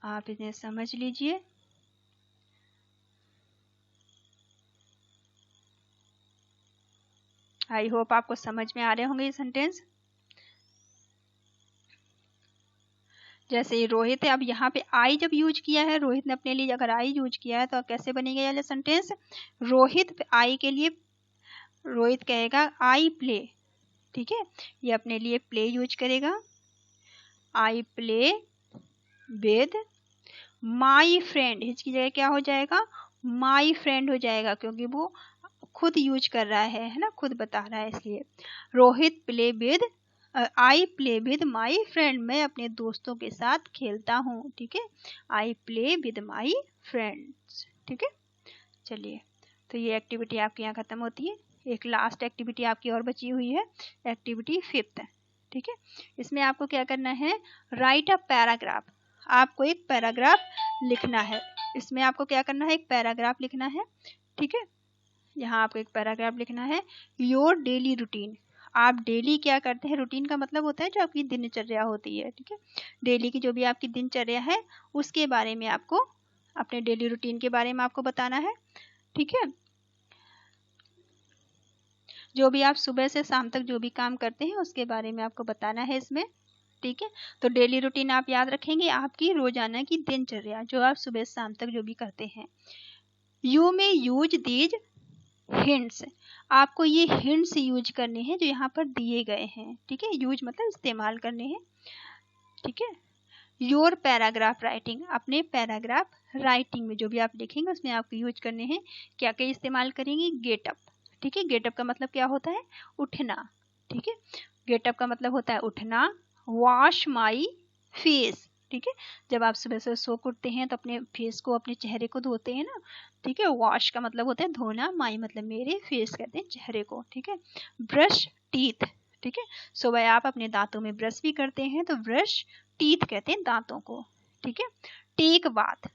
आप इन्हें समझ लीजिए। आई होप आपको समझ में आ रहे होंगे ये सेंटेंस। जैसे ये रोहित है, अब यहाँ पे आई जब यूज किया है, रोहित ने अपने लिए अगर आई यूज किया है तो कैसे बनेगा ये सेंटेंस, रोहित आई के लिए रोहित कहेगा आई प्ले। ठीक है। ये अपने लिए प्ले यूज करेगा, I play with my friend, इसकी जगह क्या हो जाएगा, माई फ्रेंड हो जाएगा, क्योंकि वो खुद यूज कर रहा है ना, खुद बता रहा है इसलिए। Rohit play with I play with my friend, मैं अपने दोस्तों के साथ खेलता हूँ। ठीक है। I play with my friends. ठीक है। चलिए, तो ये एक्टिविटी आपके यहाँ खत्म होती है। एक लास्ट एक्टिविटी आपकी और बची हुई है, एक्टिविटी 5th। ठीक है। इसमें आपको क्या करना है, राइट अ पैराग्राफ। आपको एक पैराग्राफ लिखना है। इसमें आपको क्या करना है, एक पैराग्राफ लिखना है। ठीक है। यहाँ आपको एक पैराग्राफ लिखना है, योर डेली रूटीन। आप डेली क्या करते हैं, रूटीन का मतलब होता है जो आपकी दिनचर्या होती है। ठीक है। डेली की जो भी आपकी दिनचर्या है उसके बारे में आपको, अपने डेली रूटीन के बारे में आपको बताना है। ठीक है। जो भी आप सुबह से शाम तक जो भी काम करते हैं उसके बारे में आपको बताना है इसमें। ठीक है। तो डेली रूटीन आप याद रखेंगे, आपकी रोजाना की दिनचर्या जो आप सुबह से शाम तक जो भी करते हैं। यू में यूज दीज हिंट्स, आपको ये हिंट्स यूज करने हैं जो यहाँ पर दिए गए हैं। ठीक है। यूज मतलब इस्तेमाल करने हैं। ठीक है। योर पैराग्राफ राइटिंग, अपने पैराग्राफ राइटिंग में जो भी आप लिखेंगे उसमें आपको यूज करने हैं। क्या क्या इस्तेमाल करेंगे, गेटअप। ठीक है। गेटअप का मतलब क्या होता है, उठना। ठीक है। गेटअप का मतलब होता है उठना। Wash my face. ठीक है। जब आप सुबह से सो के उठते हैं तो अपने फेस को, अपने चेहरे को धोते हैं ना। ठीक है। वॉश का मतलब होता है धोना, माई मतलब मेरे, फेस कहते हैं चेहरे को। ठीक है। Brush teeth. ठीक है। सुबह आप अपने दांतों में ब्रश भी करते हैं तो ब्रश टीथ कहते हैं दांतों को। ठीक है। टेक बाथ,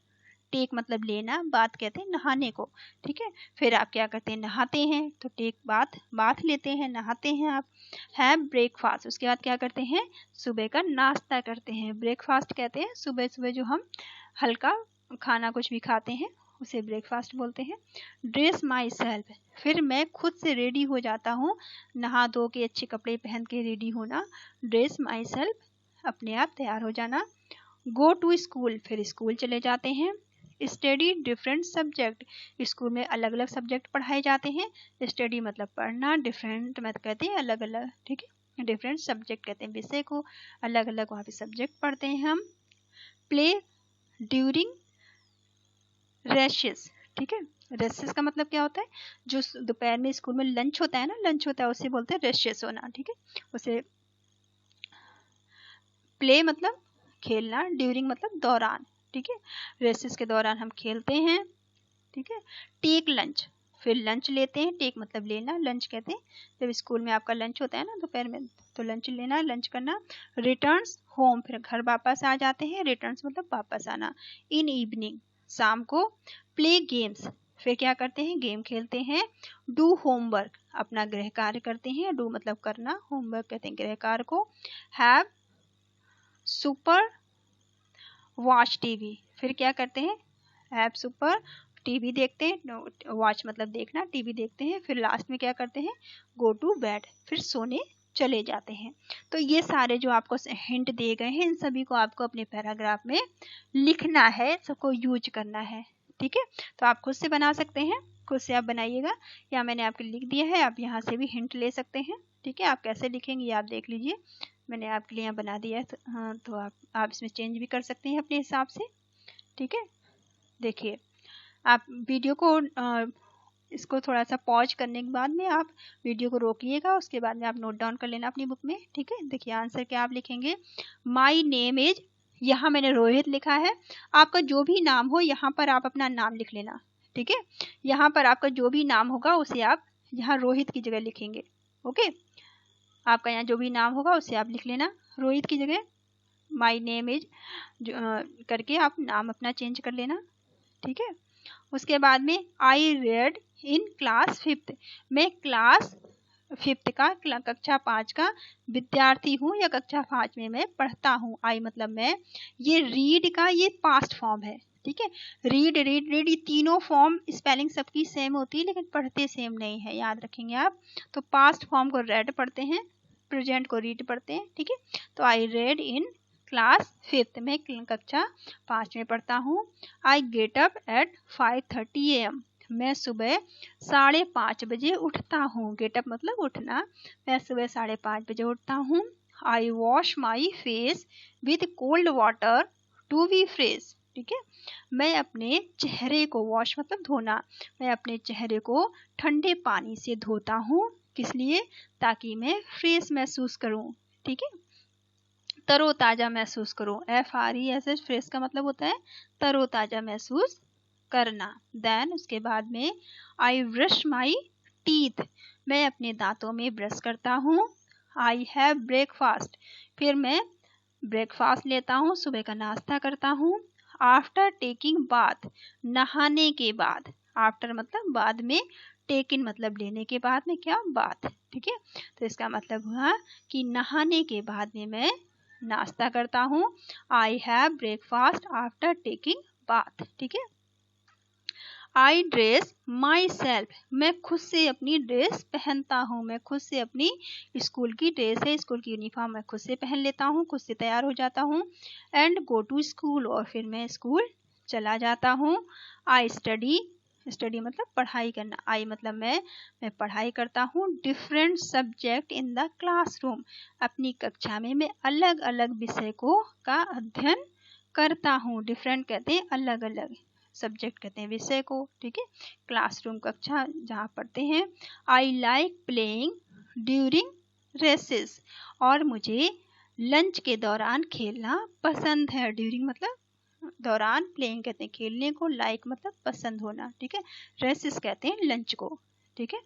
टेक मतलब लेना, बात कहते हैं नहाने को। ठीक है। फिर आप क्या करते हैं, नहाते हैं, तो टेक बाथ, बाथ लेते हैं, नहाते हैं आप। हैव ब्रेकफास्ट, उसके बाद क्या करते हैं, सुबह का नाश्ता करते हैं। ब्रेकफास्ट कहते हैं सुबह सुबह जो हम हल्का खाना कुछ भी खाते हैं उसे ब्रेकफास्ट बोलते हैं। ड्रेस माई सेल्फ, फिर मैं खुद से रेडी हो जाता हूँ, नहा धो के अच्छे कपड़े पहन के रेडी होना। ड्रेस माई सेल्फ, अपने आप तैयार हो जाना। गो टू स्कूल, फिर स्कूल चले जाते हैं। स्टडी डिफरेंट सब्जेक्ट, स्कूल में अलग अलग सब्जेक्ट पढ़ाए जाते हैं। स्टडी मतलब पढ़ना, डिफरेंट मतलब कहते हैं अलग अलग। ठीक है। डिफरेंट सब्जेक्ट कहते हैं विषय को, अलग अलग वहाँ पे सब्जेक्ट पढ़ते हैं हम। Play during rashes. ठीक है। रेशेस का मतलब क्या होता है, जो दोपहर में स्कूल में लंच होता है ना, लंच होता है उसे बोलते हैं रेशेस होना। ठीक है। उसे प्ले मतलब खेलना, ड्यूरिंग मतलब दौरान। ठीक है। रेसेस के दौरान हम खेलते हैं। ठीक है। टेक लंच, फिर लंच लेते हैं। टेक मतलब लेना, लंच कहते हैं जब स्कूल में आपका लंच होता है ना दोपहर में, तो लंच लेना, लंच करना। रिटर्न्स होम, फिर घर वापस आ जाते हैं। रिटर्न्स मतलब वापस आना। इन इवनिंग, शाम को। प्ले गेम्स, फिर क्या करते हैं, गेम खेलते हैं। डू होमवर्क, अपना गृह कार्य करते हैं। डू मतलब करना, होमवर्क कहते हैं गृह कार्य को। हैव सुपर वॉच टीवी, फिर क्या करते हैं, हैव सुपर, टीवी देखते हैं। वॉच मतलब देखना, टीवी देखते हैं। फिर लास्ट में क्या करते हैं, गो टू बेड, फिर सोने चले जाते हैं। तो ये सारे जो आपको हिंट दिए गए हैं इन सभी को आपको अपने पैराग्राफ में लिखना है, सबको यूज करना है। ठीक है, तो आप खुद से बना सकते हैं, खुद से आप बनाइएगा, या मैंने आपके लिख दिया है, आप यहाँ से भी हिंट ले सकते हैं। ठीक है, आप कैसे लिखेंगे ये आप देख लीजिए, मैंने आपके लिए यहाँ बना दिया है। तो हाँ, तो आप इसमें चेंज भी कर सकते हैं अपने हिसाब से। ठीक है, देखिए आप वीडियो को इसको थोड़ा सा पॉज करने के बाद में आप वीडियो को रोकिएगा, उसके बाद में आप नोट डाउन कर लेना अपनी बुक में। ठीक है, देखिए आंसर क्या आप लिखेंगे, माई नेम इज, यहाँ मैंने रोहित लिखा है, आपका जो भी नाम हो यहाँ पर आप अपना नाम लिख लेना। ठीक है, यहाँ पर आपका जो भी नाम होगा उसे आप यहाँ रोहित की जगह लिखेंगे। ओके, आपका यहाँ जो भी नाम होगा उसे आप लिख लेना रोहित की जगह, माई नेम इज करके आप नाम अपना चेंज कर लेना। ठीक है, उसके बाद में I read in class 5th, मैं क्लास 5th का कक्षा 5 का विद्यार्थी हूँ या कक्षा 5 में मैं पढ़ता हूँ। आई मतलब मैं, ये रीड का ये पास्ट फॉर्म है। ठीक है, रीड रीड रीड ये तीनों फॉर्म स्पेलिंग सबकी सेम होती है लेकिन पढ़ते सेम नहीं है, याद रखेंगे आप। तो पास्ट फॉर्म को रेड पढ़ते हैं, प्रेजेंट को रीड पढ़ते हैं। ठीक है, तो I read in class 5th, मैं कक्षा 5 में पढ़ता हूँ। I get up at 5:30 AM, मैं सुबह 5:30 बजे उठता हूँ। गेट अप मतलब उठना, मैं सुबह 5:30 बजे उठता हूँ। I wash my face with cold water to be fresh. ठीक है, मैं अपने चेहरे को, वॉश मतलब धोना, मैं अपने चेहरे को ठंडे पानी से धोता हूँ। किस लिए, ताकि मैं फ्रेश महसूस करूँ। ठीक है, तरोताजा महसूस करूँ। FRESH, फ्रेश का मतलब होता है तरोताजा महसूस करना। देन उसके बाद में आई ब्रश माई टीथ, मैं अपने दांतों में ब्रश करता हूँ। आई हैव ब्रेकफास्ट, फिर मैं ब्रेकफास्ट लेता हूँ, सुबह का नाश्ता करता हूँ। आफ्टर टेकिंग बाथ, नहाने के बाद, आफ्टर मतलब बाद में, टेकिन मतलब लेने के बाद में क्या, बाथ। ठीक है, तो इसका मतलब हुआ कि नहाने के बाद में मैं नाश्ता करता हूँ। I have breakfast after taking bath. ठीक है, आई ड्रेस माई सेल्फ, मैं खुद से अपनी ड्रेस पहनता हूँ, मैं खुद से अपनी स्कूल की ड्रेस है, स्कूल की यूनिफॉर्म मैं खुद से पहन लेता हूँ, खुद से तैयार हो जाता हूँ। एंड गो टू स्कूल, और फिर मैं स्कूल चला जाता हूँ। आई स्टडी, स्टडी मतलब पढ़ाई करना, आई मतलब मैं पढ़ाई करता हूँ। Different subject in the classroom, अपनी कक्षा में मैं अलग अलग विषय को का अध्ययन करता हूँ। डिफरेंट कहते हैं अलग अलग, सब्जेक्ट कहते हैं विषय को। ठीक है, क्लासरूम कक्षा जहाँ पढ़ते हैं। I like playing during recess, और मुझे लंच के दौरान खेलना पसंद है। ड्यूरिंग मतलब दौरान, प्लेइंग कहते हैं खेलने को, लाइक मतलब पसंद होना। ठीक है, रेसेस कहते हैं लंच को। ठीक है,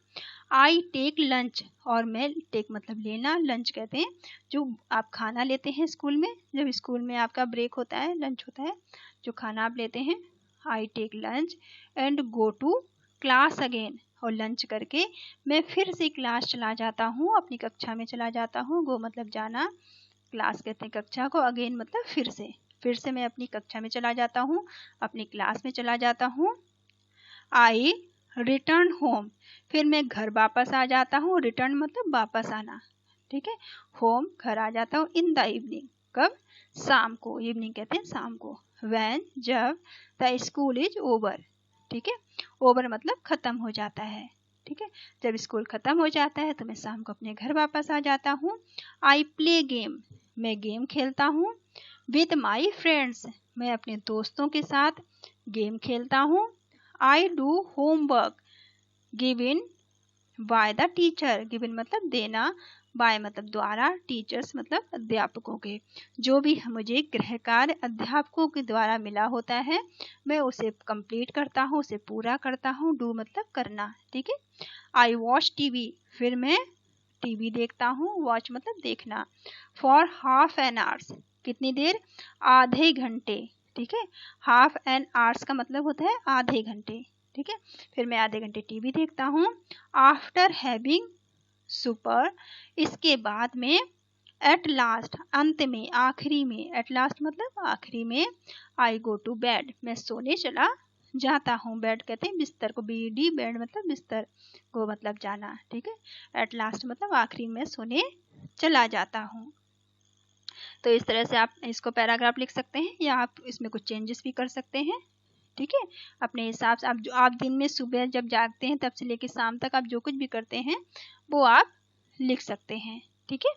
आई टेक लंच, और मैं, टेक मतलब लेना, लंच कहते हैं जो आप खाना लेते हैं स्कूल में, जब स्कूल में आपका ब्रेक होता है, लंच होता है, जो खाना आप लेते हैं। I take lunch and go to class again, और लंच करके मैं फिर से क्लास चला जाता हूँ, अपनी कक्षा में चला जाता हूँ। गो मतलब जाना, क्लास कहते हैं कक्षा को, अगेन मतलब फिर से मैं अपनी कक्षा में चला जाता हूँ, अपनी क्लास में चला जाता हूँ। आई रिटर्न होम, फिर मैं घर वापस आ जाता हूँ। रिटर्न मतलब वापस आना। ठीक है, होम घर आ जाता हूँ। इन द इवनिंग, कब, शाम को, इवनिंग कहते हैं शाम को। व्हेन जब द स्कूल इज ओवर, ठीक है, ओवर मतलब खत्म हो जाता है। ठीक है, जब स्कूल खत्म हो जाता है तो मैं शाम को अपने घर वापस आ जाता हूँ। आई प्ले गेम, मैं गेम खेलता हूँ। विद माई फ्रेंड्स, मैं अपने दोस्तों के साथ गेम खेलता हूँ। I do homework given by the teacher, given मतलब देना, बाय मतलब द्वारा, टीचर्स मतलब अध्यापकों के, जो भी मुझे गृह कार्य अध्यापकों के द्वारा मिला होता है मैं उसे कंप्लीट करता हूँ, उसे पूरा करता हूँ। डू मतलब करना। ठीक है, आई वॉच टीवी, फिर मैं टीवी देखता हूँ। वॉच मतलब देखना। फॉर हाफ एन आवर्स, कितनी देर, आधे घंटे। ठीक है, हाफ एन आवर्स का मतलब होता है आधे घंटे। ठीक है, फिर मैं आधे घंटे टीवी देखता हूँ। आफ्टर हैविंग सुपर, इसके बाद में, एट लास्ट अंत में, आखिरी में, एट लास्ट मतलब आखिरी में। आई गो टू बेड, मैं सोने चला जाता हूँ। बेड कहते हैं बिस्तर को, BD, बेड मतलब बिस्तर, गो मतलब जाना। ठीक है, एट लास्ट मतलब आखिरी में सोने चला जाता हूँ। तो इस तरह से आप इसको पैराग्राफ लिख सकते हैं या आप इसमें कुछ चेंजेस भी कर सकते हैं। ठीक है, अपने हिसाब से आप दिन में सुबह जब जागते हैं तब से लेकर शाम तक आप जो कुछ भी करते हैं वो आप लिख सकते हैं। ठीक है,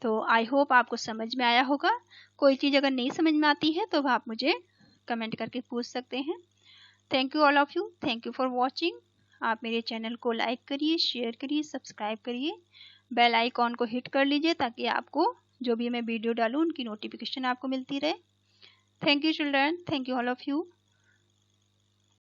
तो आई होप आपको समझ में आया होगा। कोई चीज़ अगर नहीं समझ में आती है तो आप मुझे कमेंट करके पूछ सकते हैं। Thank you all of you, thank you for watching. आप मेरे चैनल को लाइक करिए, शेयर करिए, सब्सक्राइब करिए, बेल आइकॉन को हिट कर लीजिए ताकि आपको जो भी मैं वीडियो डालूँ उनकी नोटिफिकेशन आपको मिलती रहे। Thank you children, thank you all of you.